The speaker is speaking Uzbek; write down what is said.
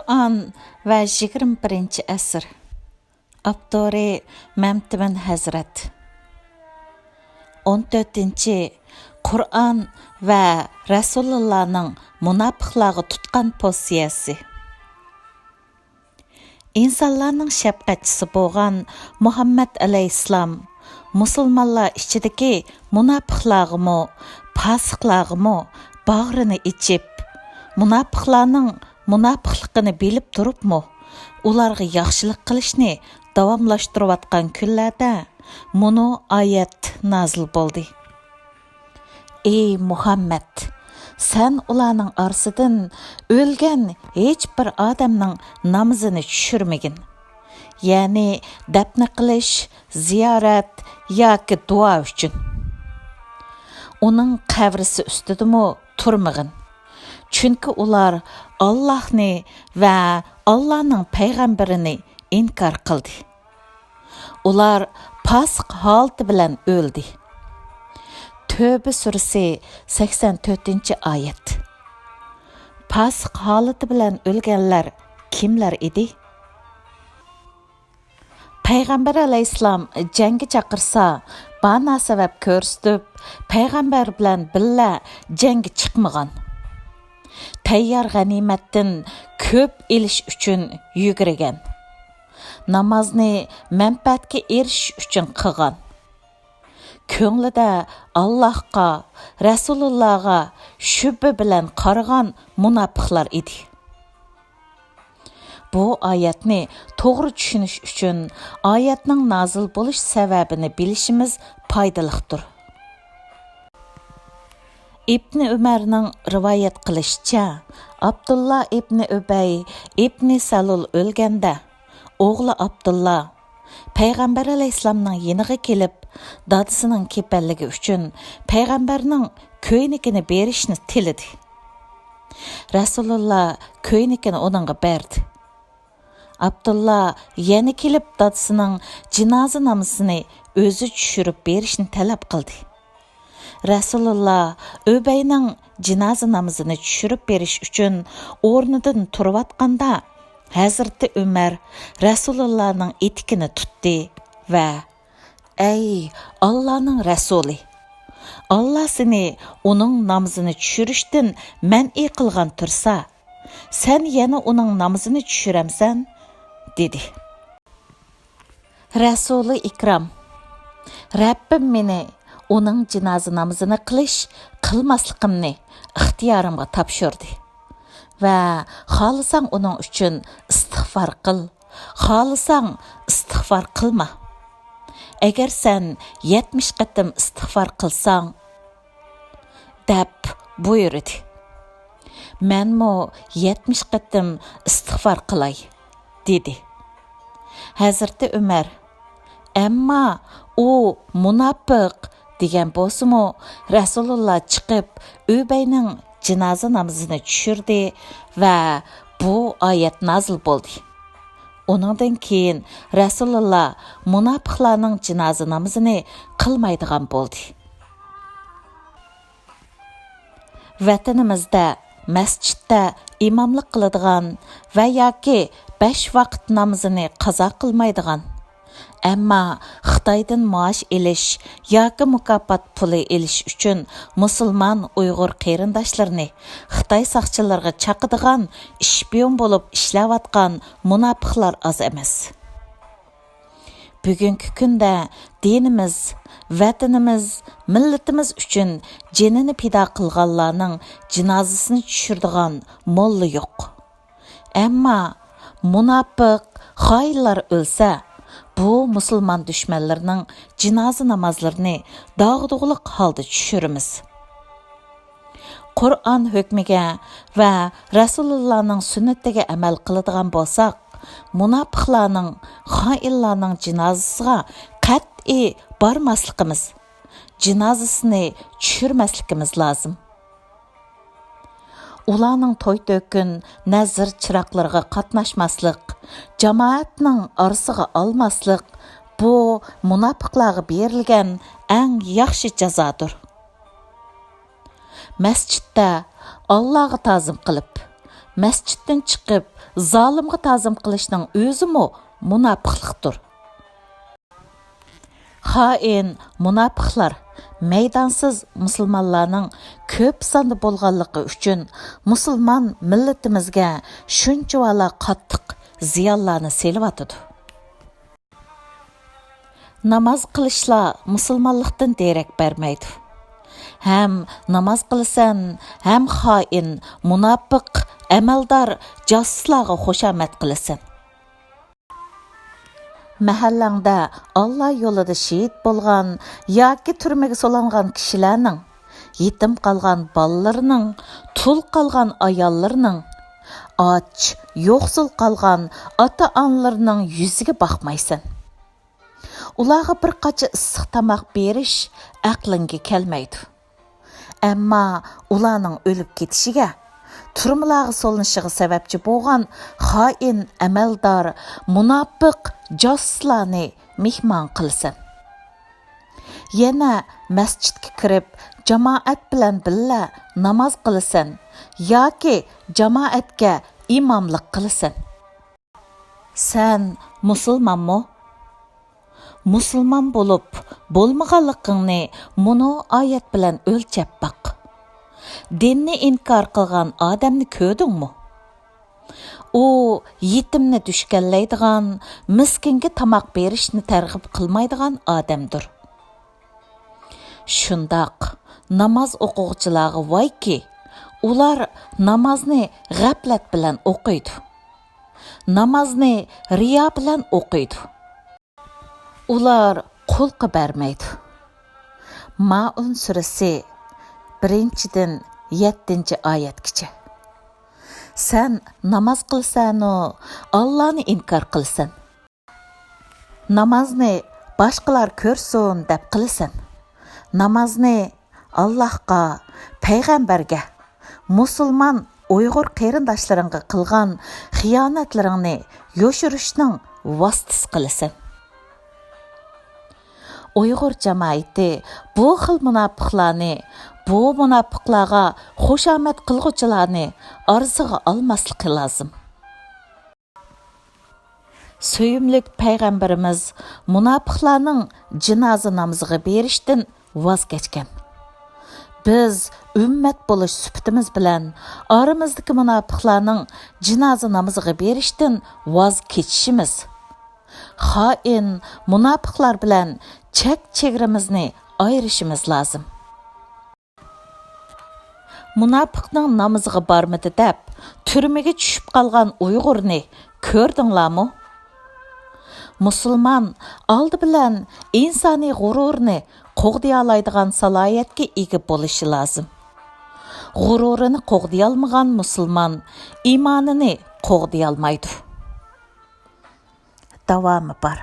Qur'an ve 21. Esir. Aptori Mehmetimin Hezret. 14. Qur'an ve Resulillahning Munapiqlargha Tutqan Pozitsiyesi. İnsanlarning şefqatchisi bo'lgan Muhammad alayhissalom musulmonlar ichidagi munafiqlarga, fasiqlarga bag'rini ichib, munafiqlarning munafiqligini bilib turibmi, ularga yaxshilik qilishni davomlashtirayotgan kunlarda bunu oyat nozil bo'ldi. Ey Muhammad, sen ularning orasidan o'lgan hech bir odamning namozini tushirmagin. Ya'ni dafn qilish, ziyorat yoki duo uchun. Uning qabrisi ustidami turmagin. Chunki ular Allohni va Allohning payg'ambarini inkor qildi. Ular fasiq holati bilan o'ldi. Tövbe suresi 84-oyat. Fasiq holati bilan o'lganlar kimlar edi? Payg'ambar alayhissalom jangga chaqirsa, bana sabab ko'rsatib, payg'ambar bilan billa jangga chiqmagan. Tayyor g'animatdan ko'p elish uchun yugurgan. Namozni manfaatga erishish uchun qilgan. Ko'nglida Allohga, Resulillahga shubha bilan qaragan munofiqlar edi. Bu oyatni to'g'ri tushunish uchun oyatning nozil bo'lish sababini bilishimiz foydalidir. İbn Ömer'ning rivoyat qilishicha, Abdullah ibn Ubay ibn Salul o'lganda, o'g'li Abdullah payg'ambar alayhissalomning yeniga kelib, dadisining kepalligi uchun payg'ambarning ko'ynikini berishni tiladi. Rasululloh ko'ynikini uningga berdi. Abdullah yana kelib dadisining jinoza namozini o'zi tushirib berishni talab qildi. Resulullah Öbeyning jinoza namozini tushirib berish uchun o'rnidan turayotganda, Hezret Ömer Resulullahning etikini tutdi va: "Ey Allohning rasuli, Allah seni uning namozini tushirishdan man'i qilgan tursa, sen yana uning namozini tushiramsan?" dedi. Rasuli ikram: "Rabbim meni uning jinoza namozini qilmasligimni ixtiyorimga topshirdi. Va xohlasang uning uchun istig'for qil, xohlasang istig'for qilma. Agar sen 70 qatim istig'for qilsang," deb buyurdi. "Menmo 70 qatim istig'for qilay," dedi. Hezret Ömer: "Ammo u munofiq" degan bo'lsa-mu, Rasululloh chiqib, Öbeyning jinoza namozini tushirdi va bu oyat nozil bo'ldi. Uningdan keyin Rasululloh munofiqlarning jinoza namozini qilmaydigan bo'ldi. Vatanimizda masjidda imomlik qiladigan va yoki 5 vaqt namozini qazo qilmaydigan, ammo Xitoydan maosh elish yoki mukofot puli elish uchun musulmon Uyg'ur qarindoshlarini Xitoy soqchilariga chaqadigan ishpiyon bo'lib ishlayotgan munofiqlar oz emas. Bugungi kunda dinimiz, vatanimiz, millatimiz uchun jinini pido qilganlarning jinozasini tushiradigan molla yo'q. Ammo munofiq xoinlar o'lsa, bu musulmon dushmanlarning jinoza namozlarini dog'dug'liq holda tushiramiz. Qur'on hukmiga va Rasulillahning sunnatiga amal qiladigan bo'lsak, munofiqlarning, xoinlarning jinozasiga qat'iy bormasligimiz, jinozasini tushirmasligimiz lozim. Ularning to'y-to'kin, nazr chiroqlariga qatnashmaslik, jamoatning orasiga olmaslik bu munofiqlarga berilgan eng yaxshi jazodir. Masjidda Allohga ta'zim qilib, masjiddan chiqib zolimga ta'zim qilishning o'zimi munofiqlikdir. Xoin munofiqlar maydonsiz musulmonlarning ko'p sonda bo'lganligi uchun musulmon millatimizga shunchavala qattiq ziyonlarni selyotidi. Namoz qilishlar musulmonlikdan derak bermaydi. Ham namoz qilsan, ham xoin, munofiq, amaldor, josuslarga xushomat qilasan. Mahallangda Allah yo'lida shehid bo'lgan yoki turmaga solingan kishilarning, yetim qolgan bolalarining, tul qolgan ayollarning, och, yo'qsul qolgan ota-onalarining yuziga boqmaysan. Ularga bir qacha issiq tomoq berish aqlingga kelmaydi. Ammo ularning o'lib ketishiga, turmalarga solinishiga sababchi bo'lgan xoin, amaldor, munofiq josuslarni mehmon qilsin. Yana masjidga kirib, jamoat bilan birga namoz qilsin yoki jamoatga imomlik qilsin. Sen musulmonmi? Musulmon bo'lib, bo'lmaganligingni muno oyat bilan o'lchab baq. Dinni inkor qilgan odamni ko'rdingmi? U yetimni dushkanlaydigan, miskinga tomoq berishni targ'ib qilmaydigan odamdir. Shundoq namoz o'quvchilarga voyki, ular namozni g'aflat bilan o'qiydi. Namozni riyo bilan o'qiydi. Ular qulqa bermaydi. Maun surasi 1-dan 7-oyatgacha. Sen namoz qilsanu, Allohni inkor qilsan. Namozni boshqalar ko'rsin deb qilsan. Namozni Allohga, payg'ambarga, musulmon Uyg'ur qarindoshlaringga qilgan xiyonatlaringni yoshirishning vositasi qilsan. Uyg'ur jamoati bu xil munofiqlarni, bu munofiqlarga xushomat qilguvchilarni orziga olmasligi lozim. Suyimlik payg'ambarimiz munofiqlarning jinoza namoziga berishdan voz kechgan. Biz ummat bo'lish sifatimiz bilan oramizdagi munofiqlarning jinoza namoziga berishdan voz kechishimiz, xoin munofiqlar bilan chek-chegaramizni ayirishimiz lozim. Munofiqning namoziga bormadi deb turmaga tushib qolgan Uyg'urni ko'rdinglarmi? Musulmon oldi bilan insoniy g'ururni qo'g'diy oladigan salohiyatga ega bo'lishi lozim. G'ururini qo'g'diy olmagan musulmon iymonini qo'g'diy olmaydi. Davomi bor.